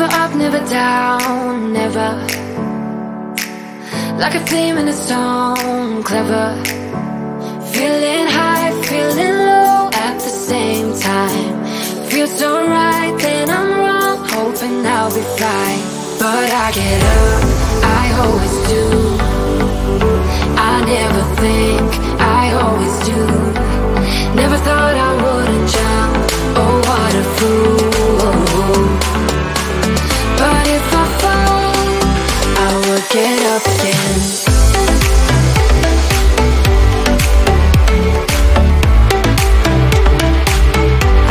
Never up, never down, never. Like a theme in a song, clever. Feeling high, feeling low at the same time. Feels so right, then I'm wrong, hoping I'll be fine. But I get up, I always do. I never think, I always do. Never thought I wouldn't jump, oh what a fool. But if I fall, I will get up again.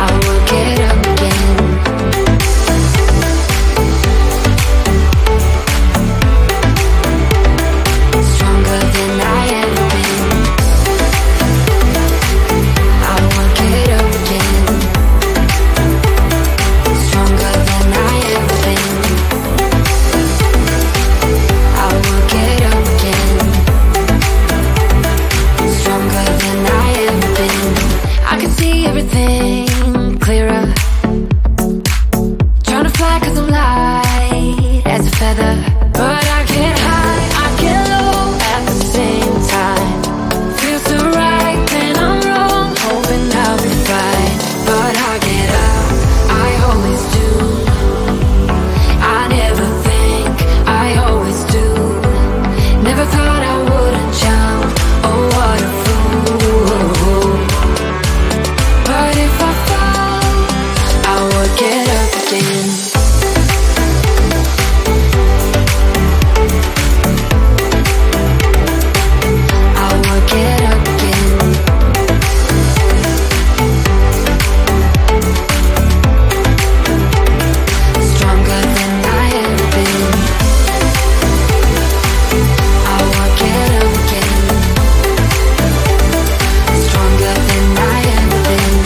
I will get up again. Stronger than I ever been. I will get up again. Stronger than I ever been. I will get up again. Stronger than I ever been. I can see everything clearer. Trying to fly 'cause I'm light as a feather. But I get high, I get low at the same time. Feels so right, then I'm wrong, hoping I'll be fine. But I get up, I always do. I never think, I always do. Never thought I wouldn't jump, oh what a fool. But if I fall, I will get up again. I will get up again. Stronger than I ever been. I will get up again. Stronger than I ever been.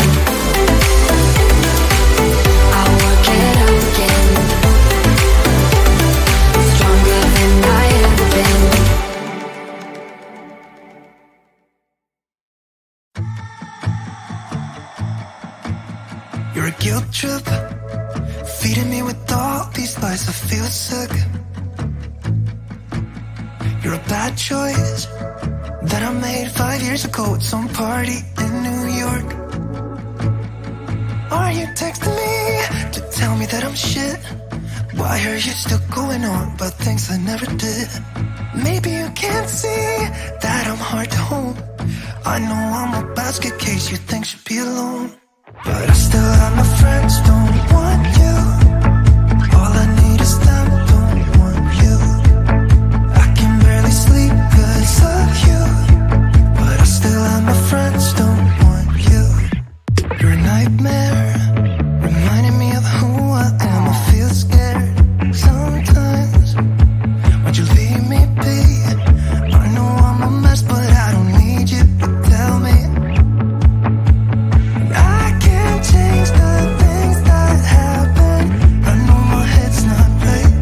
I will get up again. Stronger than I ever been. You're a guilt trip, feeding me with all these lies. I feel sick. You're a bad choice that I made 5 years ago at some party in New York. Are you texting me to tell me that I'm shit? Why are you still going on about things I never did? Maybe you can't see that I'm hard to hold. I know I'm a basket case you think should be alone. But I still have my friends, don't want you. All I need is them, don't want you. I can barely sleep 'cause of you. But I still have my friends, don't want you. You're a nightmare, reminding me of who I am. I feel scared sometimes. Why'd you leave me be? I know I'm a mess, but I don't need you to tell me. I can't change the things that happen. I know my head's not right,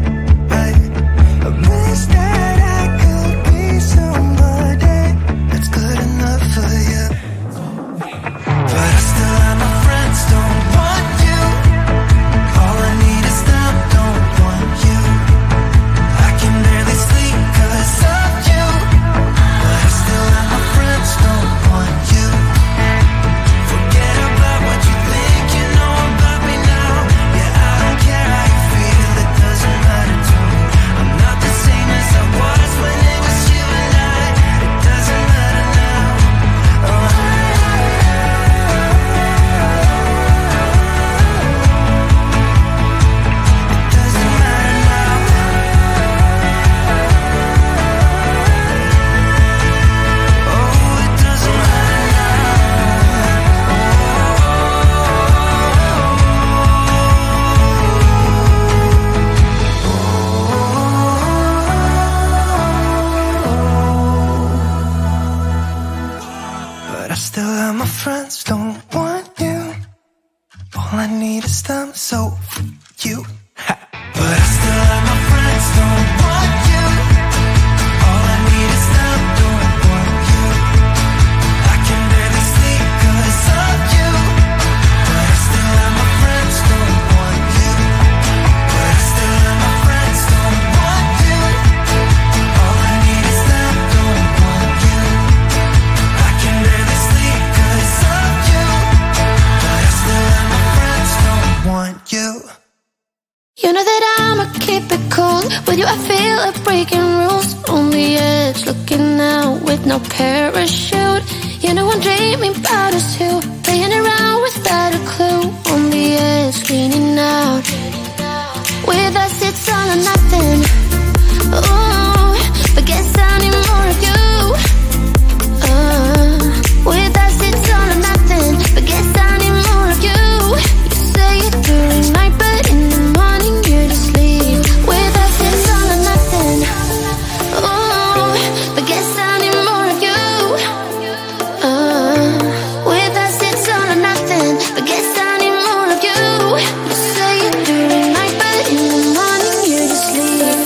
right. I wish that I could be somebody that's good enough for you. But I still have my friends, don't want you. All I need is them, don't want you. I can barely sleep 'cause of you. But I still have my friends, don't want you. Forget about what you think you know about me now. Yeah, I don't care how you feel, it doesn't matter to me. I'm not the same as I was when it was you and I. It doesn't matter now. Oh, it doesn't matter now. Oh, it doesn't matter now. But I still have my friends, don't want you. All I need is them, so you. But I still have my friends, don't want you. All I need is them, don't want you. I can barely sleep 'cause of you. But I still have my friends, don't want you. But I still keep it cool. With you I feel like breaking rules. On the edge, looking out with no parachute. You know I'm dreaming about us too, playing around without a clue. On the edge, leaning out. With us it's all or nothing. Ooh, but guess I need more of you. With us it's all or nothing, but guess I need more of you. You say it during night, but in the morning you just leave. With us it's all or nothing. Ooh, but guess I need more of you. With us it's all or nothing, but guess I need more of you. You say it during night, but in the morning you just leave.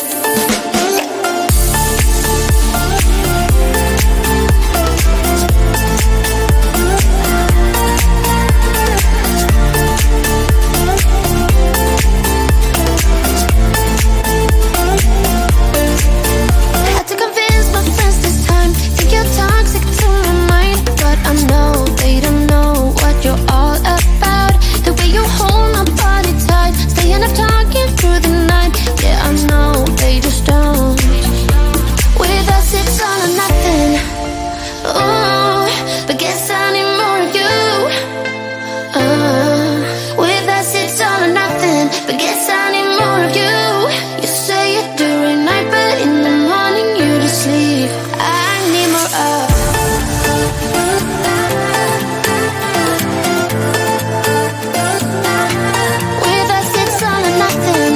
Had to convince my friends this time. Think you're toxic to my mind, but I know they don't know what you're all about. The way you hold my body tight, staying up talking through the night. Yeah, I know they just don't. With us it's all or nothing. Ooh, but guess I need more of you. With us it's all or nothing, but guess I need more of you. You say it during night, but in the morning you just leave. I need more of. With us it's all or nothing.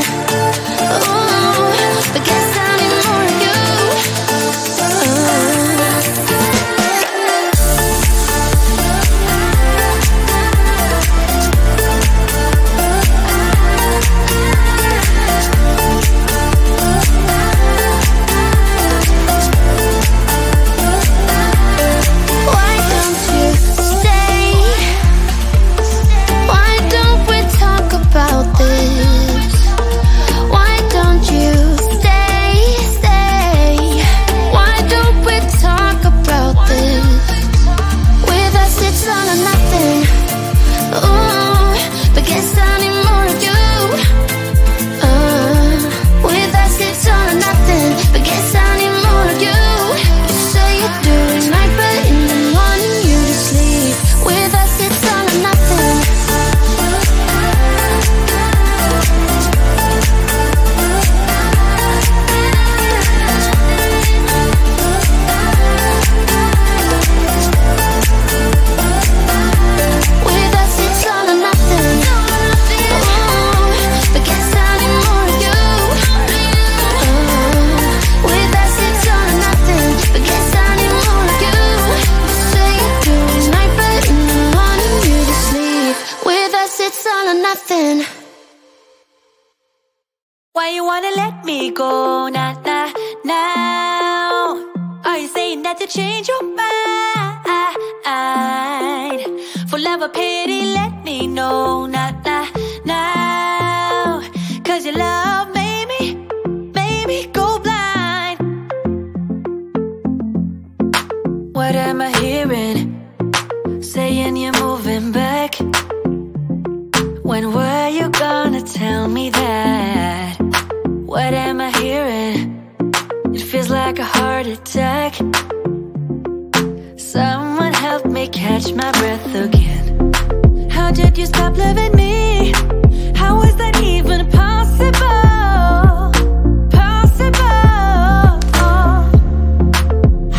Ooh, but guess I need more of you. Why don't you stay? Why don't we talk about this? Why don't you stay? Why don't we talk about this? With us it's all or nothing. Ooh, but guess I need more of you. With us it's all or nothing, but guess I need more of you. You say it during night, but in the morning you just leave. With us it's all or nothing. With us it's all or nothing. Ooh, but guess I need more of you. With us it's all or nothing, but guess I need more of you. You say it during night, but in the morning you just leave. With us it's all or nothing. Why you wanna let me go now? Are you saying that you change your mind? For love or pity, let me know now. Cause your love made me go blind. What am I hearing? Saying you're moving back. When were you gonna tell me that? What am I hearing? It feels like a heart attack. Someone help me catch my breath again. How did you stop loving me? How is that even possible?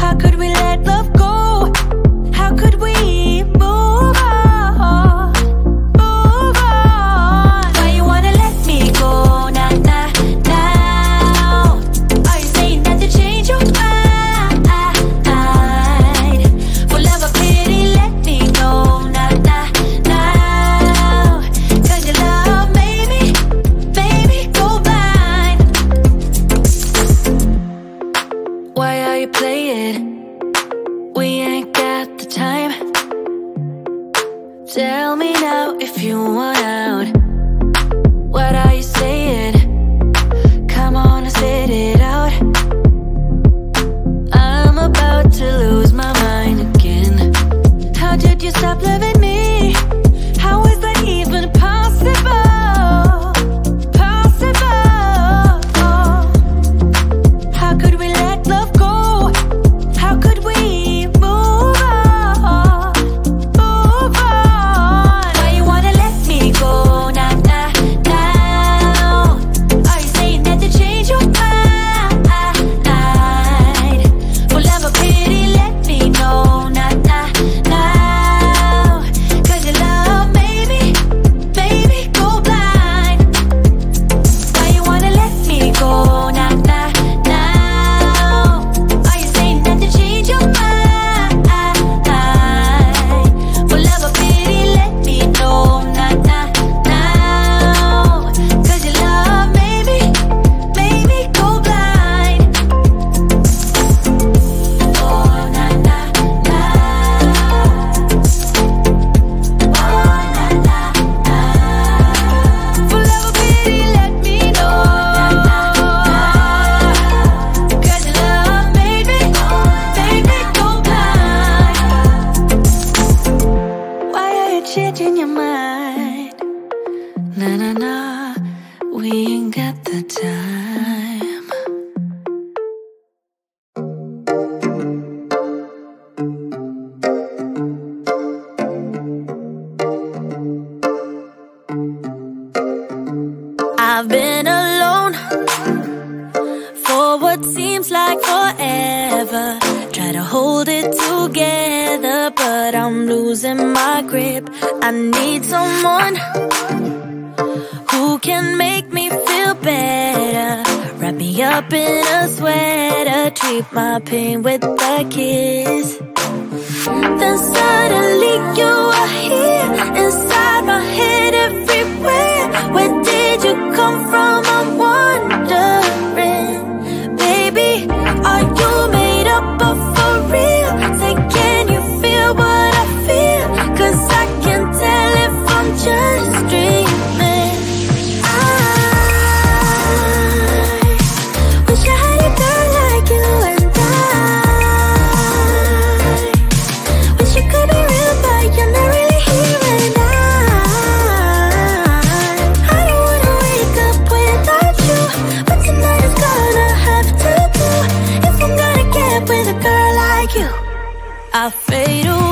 How could we let love go? How could we move on? Why you wanna let me go now? Are you saying that you change your mind? For love or pity, let me know now. Cause your love made me go blind. Why are you playing? We ain't got the time. Tell me now if you want out. What are you saying? Come on and spit it out. I'm about to lose my mind again. How did you stop loving me? How is that even possible? together, but I'm losing my grip. I need someone who can make me feel better. Wrap me up in a sweater, treat my pain with a kiss. Then suddenly you are here, inside my head, everywhere. Where did you come from? I'm wondering. Baby, are you made up of for real? Say, can you feel what I feel? 'Cause I can tell if I'm just dreaming. I wish I had a girl like you, and I wish you could be real, but you're not really here, and I don't wanna wake up without you, but tonight is gonna have to do if I'm gonna get with a girl like you. I fade away.